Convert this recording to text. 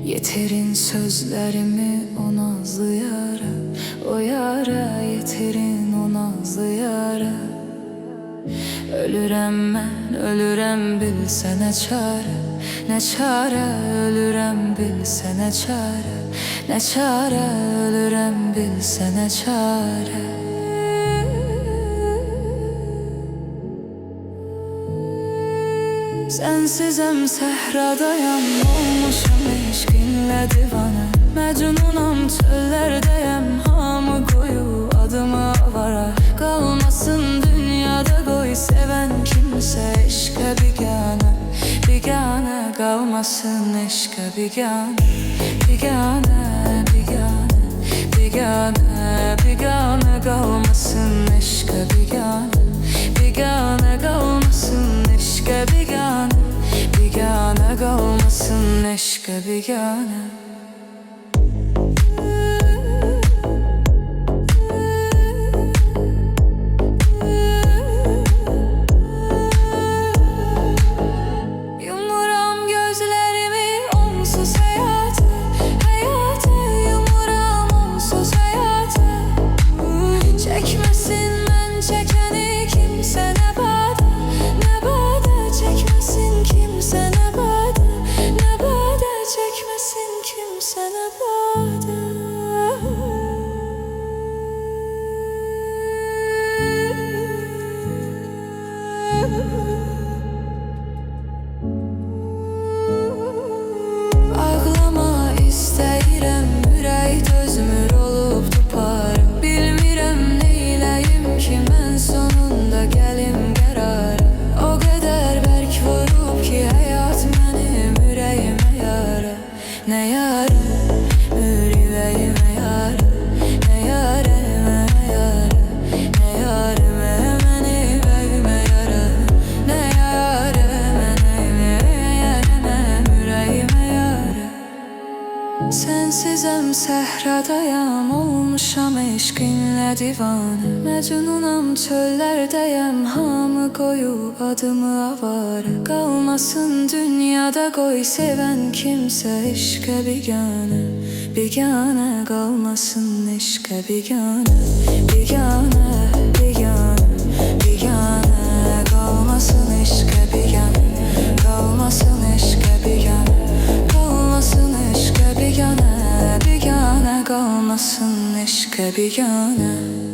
Yeterin sözlerimi o nazlı yara, o yara yeterin o nazlı yara. Ölürem ben, ölürem bilsene çare, ne çare ölürem bilsene çare, ne çare ölürem bilsene çare. Sensizem sehradayam, olmuşam eşkinle divane. Mecnunam çöllerdeyem, hamı koyu adımı avara. Kalmasın dünyada koy seven kimse eşke bigane, bigane kalmasın eşke bigane, bigane, bigane, bigane, bigane kalmasın eşke bigane, bigane kalmasın eşke bigane, bigane kalmasın eşke bigane. Ağlama istəyirəm, ürək dözmür olub duparım. Bilmirəm neyləyim ki, mən sonunda gəlim qərara. O qədər bərk vurub ki, həyat mənim ürəyimə yara. Nə yara, ürəyimə yara, nə yara, mənə yara, nə yara, mənə ürəyimə yara, nə yara, mənə yara, ürəyimə yara. Sensizem səhradayam, olmuşam eşqinlə divane. Mecnunam çöllerdeyem, hamı koyub adımı avara. Kalmasın dünyada koy seven kimse eşke bigane, bigane kalmasın eşke bigane, bigane, bigane, bigane kalmasın eşke bigane, kalmasın eşke bigane, kalmasın eşke bigane, bigane kalmasın eşke bigane.